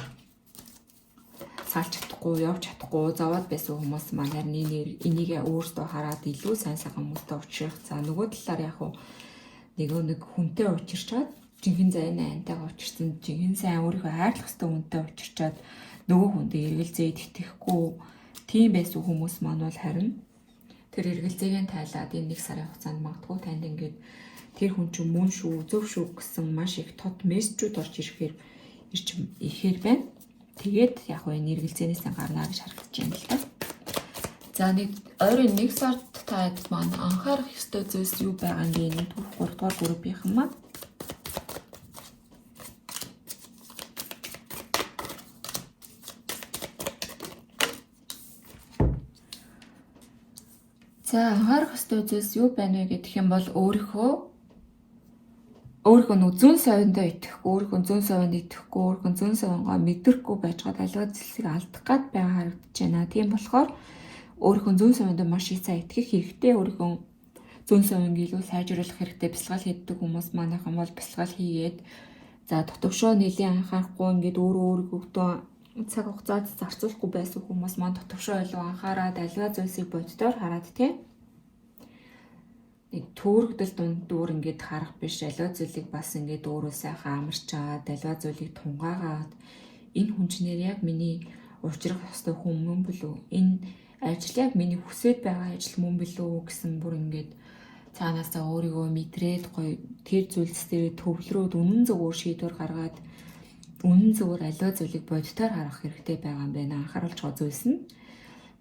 салж чадахгүй, явж чадахгүй зовоод байсан хүмүүс маань харин энийг өөртөө хараад илүү сайн хүмүүстэй уулзах. За нөгөө талаар яг нэг хүнтэй уулзчаад жинхэнэ зайны антайгаа уулзсан, жинхэнэ сайн өөрийгөө хайрлах хэвээр хүнтэй уулзчаад нөгөө хүндээ эргэлзээд итгэхгүй тийм байсан хүмүүс маань бол харин тэр эргэлзээгийн тайлаад энэ 1 сарын хугацаанд магадгүй танд ингээд тэр хүн чинь мөн шүү, зөв шүү гэсэн маш их тод мессежүүд орж ирэхээр байна. Тэгээд яг энэ эргэлзээнээс гарна гэж харагдаж байна л да. За нэг ойрын 1 сард таад маань анхаарах ёстой зүйлс юу байгаа юм бэ? 3 дугаар группийнхан маань. За анхаарах ёстой зүйлс юу байна вэ гэх юм бол өөрийнхөө нэг зүүн совиндоо итгэхгүй, өөрийнхөө зүүн совинд итгэхгүй, өөрийнхөө зүүн совингоо мэдрэхгүй байж гад аливаа зүйлсийг алдах гад байгаа харагдаж байна. Тийм болохоор өөрийнхөө зүүн совиндоо маш их сайн итгэх хэрэгтэй. Өөрийнхөө зүүн совинг илүү сайжруулах хэрэгтэй. Бясалгал хийдэг хүмүүс манайхан бол бясалгал хийгээд за дотогшоо нэлийн анхаарахгүй ингээд өөрийнхөө цаг хугацаанд зарцуулахгүй байсан хүмүүс маань дотогшоо илүү анхаарад аливаа зүйлсийг боддоор хараад тийм нэг төөрөгдөл дундуур ингээд харах биш, аливаа зүйлийг бас ингээд өөрөө сайхан амарчаад аливаа зүйлийг тунгаагаад энэ хүнчнэр яг миний уучрах ёстой хүн мөн билүү, энэ ажил яг миний хүсэж байгаа ажил мөн билүү гэсэн бүр ингээд цаанаасаа өөрийгөө мэдрээд гоё тэр зүйлс дээр төвлөрөөд үнэн зөвөр шийдвэр гаргаад үнэн зөвөр аливаа зүйлийг боддоор харах хэрэгтэй байгаа юм байна. Анхааруулж байгаа зүйлс нь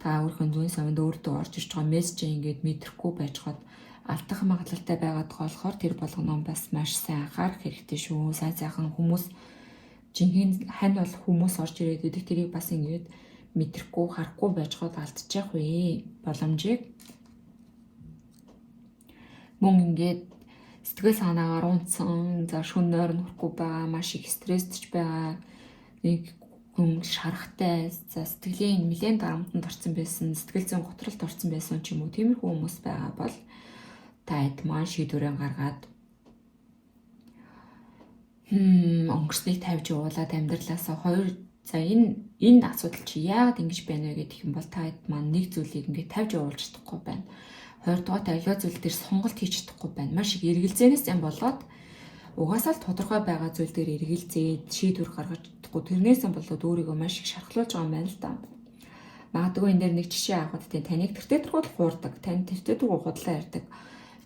та өөрийнхөө зүүн совинд өөртөө орж ирж байгаа мессеж ингээд мэдрэхгүй байж гад алдах магадлалтай байгаад болохоор тэр болгоно бас маш сайн анхаарах хэрэгтэй шүү. Сайхан хүмүүс жинхэнэ хань бол хүмүүс орж ирээд идэг тэрийг бас ингээд мэдрэхгүй харахгүй байж гад алдчих вэ боломжийг мөн ингээд сэтгэл санаагаар унтсан, за шөнө нойрон хүрхгүй байгаа, маш их стрессдж байгаа, нэг хүн шарахтай, за сэтгэлийн нэлээд дарамтанд орсон байсан, сэтгэл зүйн готролд орсон байсан ч юм уу, тиймэрхүү хүмүүс байгаа бол та эдмаа шийдвэрээ гаргаад өнгөрснийг тавьж явуулаад амьдралаасаа за энэ асуудал чи яагаад ингэж байна вэ гэх юм бол та эдмаа нэг зүйлийг ингээд тавьж явуулж чадахгүй байна. 2 дугаарт аливаа зүйл дээр сонголт хийж чадахгүй байна. Маш их эргэлзээнээс юм болоод угаасаа л тодорхой байгаа зүйл дээр эргэлзээд шийдвэр гаргаж чадахгүй. Тэрнээс болоод өөрийгөө маш их шархлуулж байгаа юм байна л да. Магадгүй энэ дээр нэг жишээ авахад таныг тэртээ хуурдаг, тань тэртээ худлаа ярьдаг,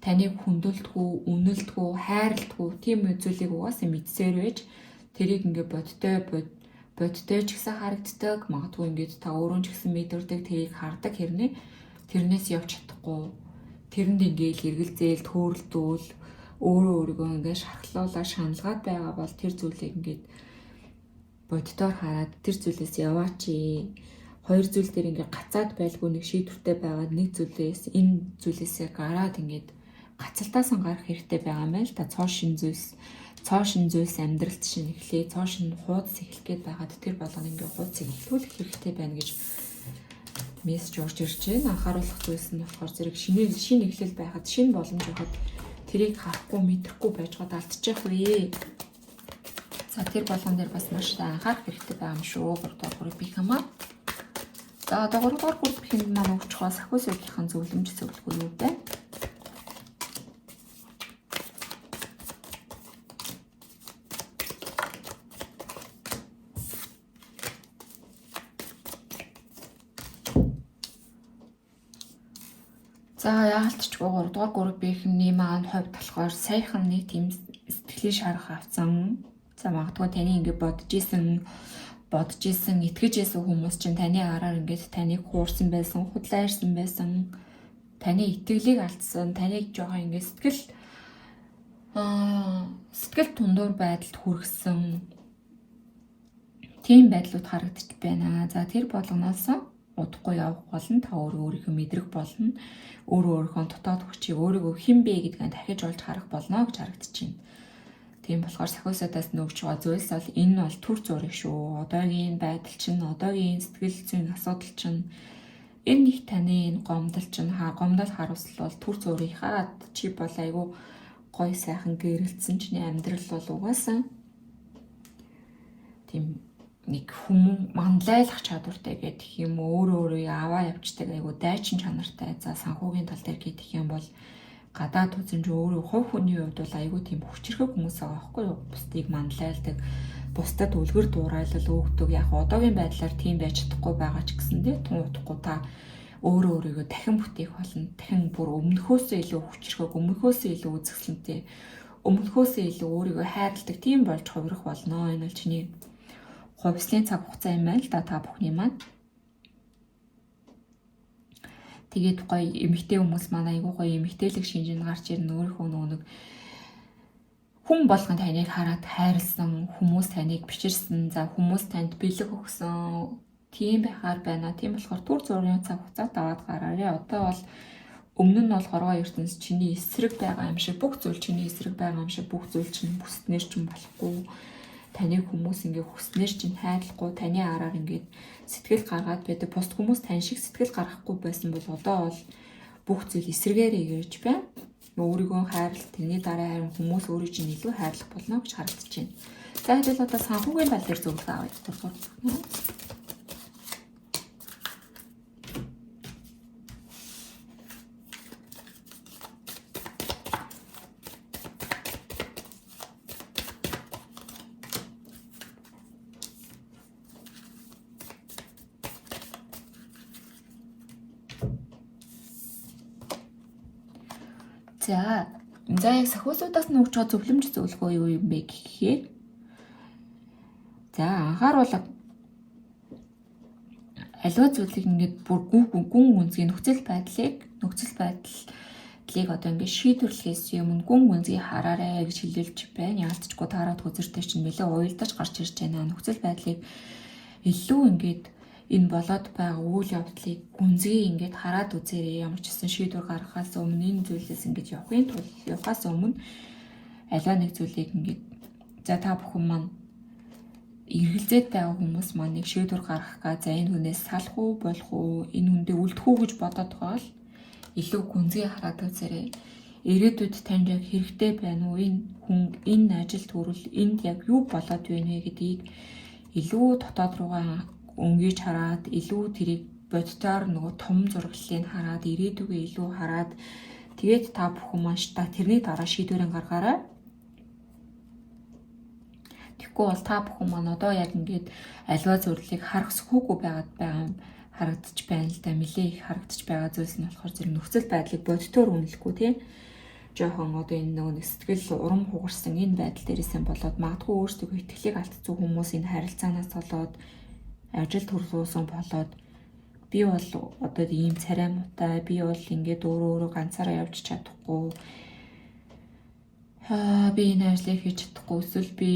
таныг хүндэлдэггүй, үнэлдэггүй, хайрладаггүй тийм зүйлийг угаасаа мэдсээр байж тэрийг ингээ бодтой ч гэсэн харагддаг. Магадгүй ингээд та өөрөө ч гэсэн мэдэрдэг, тэрийг хардаг хэрнээ тэрнээс явж чадахгүй. Тэрэнд ингээл эргэлзээл, төөрөлдүүл, өөрөө өөрийгөө ингээд шархлуулаад шаналгаад байгаа бол тэр зүйлийг ингээд боддоор хараад тэр зүйлээс яваач. Хоёр зүйл дээр ингээд гацаад байлгүй нэг шийдвэртэй байгаад нэг зүйлээс энэ зүйлээсээ гараад ингээд гацалтаас гарах хэрэгтэй байгаа юм байна л да. Цоо шин зүйлс амьдралт шин эхлэе, цоо шин хуудас эхлэх гээд байгаад тэр болгоно ингээд хуудасыг эхлүүлэх хэрэгтэй байна гэж мессеж орж ирж байна. Анхааруулах зүйлс нь болохоор зэрэг шинэ эхлэл байхад шинэ боломж байхад тэрийг харахгүй мэдрэхгүй байж гоод алдчих вэ. За тэр болгон дээр бас маш анхаарах хэрэгтэй байгаа юм шүү. 3 дугаар группийн хамаа. За одоо 3 дугаар группийн маань өгч байгаа сахиус үүдлийн зөвлөмж зөвлөгөө юу вэ? За яалтчгүй 3 дугаар группийн маань хувьд болохоор саяхан нэг тийм сэтгэлийн шарах авсан. За магадгүй таны ингэ бодож исэн, итгэж исэн хүмүүс чинь таны араар ингээд таныг хуурсан байсан, худлаарсан байсан, таны итгэлийг алдсан, таныг жоохон ингээд сэтгэл тундуур байдалд хүргэсэн тийм байдлууд харагдчих байна. За тэр болгоноос удахгүй явах болно. Та өөрийнхөө мэдрэх болно. Өөрийнхөө дотоод хүчийг өөрийгөө хэн бэ гэдгээ дахиж олж харах болно гэж харагдаж байна. Тийм болохоор сахиусуудаас нөгж байгаа зүйлс бол энэ бол төр зураг шүү. Одоогийн байдал чинь, одоогийн сэтгэл зүйн асуудал чинь энэ их таны энэ гомдол чинь гомдол харуулсал бол төр зургийнхаа чи бол айгүй гой сайхан гэрэлтсэн чиний амьдрал бол угаасаа тийм нэг хүмүүс манлайлах чадвартай гэдэг юм өөрөө аваа явждаг айгу дайчин чанартай. За санхүүгийн тал дээр гэдэг юм бол гадаад үзэн өөрөө хувь хүний хувьд бол айгу тийм хүчрхэг хүмүүс байгаа байхгүй юу? Бусдыг манлайлдаг, бусдад үлгэр дуурайлал өгдөг. Яг одоогийн байдлаар тийм байж чадахгүй байгаа ч гэсэндээ тун утахгүй та өөрийгөө дахин бүтээх болно. Дахин бүр өмнөхөөсөө илүү хүчрхэг, өмнөхөөсөө илүү үзэсгэлэнтэй, өмнөхөөсөө илүү өөрийгөө хайрладаг тийм болж хувирах болно. Энэ бол чиний хувьслын цаг хугацаа юм байна л да та бүхний маань. Тэгээд гоё эмэгтэй хүмүүс маань айгүй гоё эмэгтэйлэг шинжинд гарч ирнэ. Өөрийнхөө нэг хүн болгон таныг хараад хайрлсан, хүмүүс таныг бичирсэн, за хүмүүс танд бэлэг өгсөн. Тийм байхаар байна. Тийм болохоор түр зургийн цаг хугацаат аваад гараарай. Одоо бол өмнө нь бол хорвоо ертөнц чиний эсрэг байгаа юм шиг, бүх зүйл чиний эсрэг байгаа юм шиг, бүх зүйл чинь бүснээр чинь болохгүй. Таныг хүмүүс ингээ хүснээр чинь хайрлахгүй, таны араар ингээд сэтгэл гаргаад байдаг. Бусд хүмүүс тань шиг сэтгэл гаргахгүй байсан бол одоо бол бүх зүйл эсрэгээр ирж байна. Өөрийгөө хайрлах, тэрний дараа харин хүмүүс өөрийг чинь илүү хайрлах болно гэж харагдаж байна. За хэвэл одоо санхүүгийн тал дээр зөвлөгөө авъя. За яг сахиусуудаас нь өгч байгаа зөвлөмж зөвлөгөө юу юм бэ гэхээр за анхааруулга аливаа зүйлийг ингээд бүр гүн гүнзгий нөхцөл байдлыг одоо ингээд шийдвэрлэхээс өмнө гүн гүнзгий хараарай гэж хэлэлж байна. Яалтчгүй таараад үзэртэй чинь нэлээ уйлдаж гарч ирж байна. Нөхцөл байдлыг илүү ингээд энэ болоод байгаа үйл явдлыг гүнзгий ингээд хараад үзээрэй. Ямар ч гэсэн шийдвэр гаргахаас өмнө энэ зүйлээс ингээд явахаас өмнө аливаа нэг зүйлийг ингээд за та бүхэн маань эргэлзээд байгаа хүмүүс маань нэг шийдвэр гаргах га за энэ хүнээс салах уу болох уу энэ хүндээ үлдэх үү гэж бодоод байгаа л илүү гүнзгий хараад үзээрэй. Ирээдүйд танд яг хэрэгтэй байна уу? Энэ хүн энэ ажил төрөл энд яг юу болоод байна вэ гэдгийг илүү дотоод руугаа өнгөж хараад илүү тэрийг бодтоор нөгөө том зураглалыг хараад ирээдүгээ илүү хараад тэгээд та бүхэн маш та тэрний дараа шийдвэрэн гаргаарай. Тэгэхгүй бол та бүхэн маань одоо яг ингээд аливаа зөвлөлийг харах сүхүүгүй байгаа харагдаж байна л да. Нэлээ их харагдаж байгаа зүйлс нь болохоор зэрэг нөхцөл байдлыг бодтоор үнэлэхгүй тийм жоохон одоо энэ нөгөө сэтгэл урам хугарсан энэ байдал дээрээсээ болоод магадгүй өөрсдөө итгэлийг алдсан хүмүүс энэ харилцаанаас болоод ажил төрлөөсөн болоод би бол одоо ийм царай муутай би бол ингээд өөрөө ганцаараа явж чадахгүй би энэ ажлыг хийж чадахгүй эсвэл би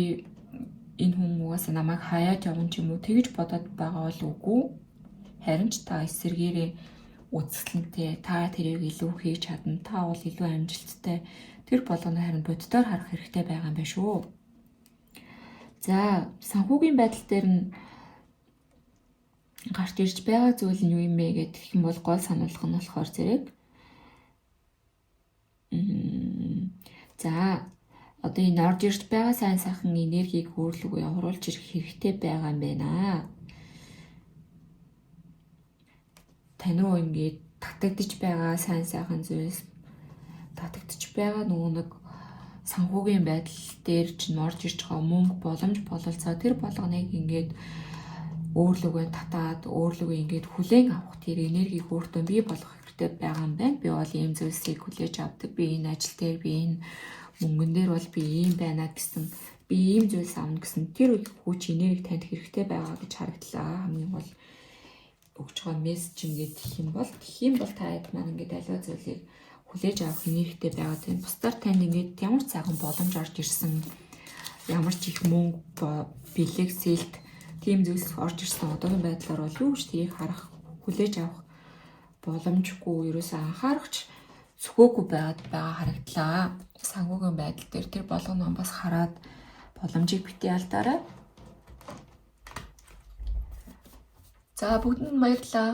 энэ хүмүүс намайг хаяад явна ч юм уу тэгж бодоод байгаа бол үгүй. Харин ч та эсэргээрээ үзэсгэлэнтэй та тэрийг илүү хийж чадна. Та бол илүү амжилттай. Тэр болгоно харин боддоор харах хэрэгтэй байгаа юм байна шүү. За, санхүүгийн байдал дээр нь гарч ирж байгаа зүйл нь юу юм бэ гэдэг юм бол гол сануулга нь болохоор зэрэг за одоо энэ орж ирж байгаа сайн сайхан энергийг өөрлөгөө оруулж ирэх хэрэгтэй байгаа юм байна. Тань руу ингээд татагдж байгаа сайн сайхан зүйлс татагдж байгаа нөгөө нэг санхүүгийн байдал дээр чинь орж ирж байгаа мөнгө боломж бололцоо тэр болгоныг ингээд өөрлөгөө татаад өөрлөгөө ингээд хүлээн авах тэр энергийг өөртөө бий болгох хэрэгтэй байгаа юм байна. Би бол ийм зүйлсийг хүлээж авдаг. Би энэ ажил дээр би энэ мөнгөн дээр бол би ийм байна гэсэн би ийм зүйлс авна гэсэн тэр хүч энерги танд хэрэгтэй байгаа гэж харагдлаа. Хамгийн гол өгж байгаа мессеж ингээд гэх юм бол та хэд маань ингээд аливаа зүйлийг хүлээж авах энергитэй байгаа тийм. Бусдаар танд ингээд ямар цагаан боломж орж ирсэн ямар ч их мөнгө бэлэг сэлт тийм зүйлс орж ирсэн одоогийн байдлаар бол юу ч тэрийг харах хүлээж авах боломжгүй ерөөсөө анхаарахч зөвхөөгүй байгаа харагдлаа. Санхүүгийн байдал дээр тэр болгоно бас хараад боломжийг битгий алдаарай. За бүгдэнд баярлалаа.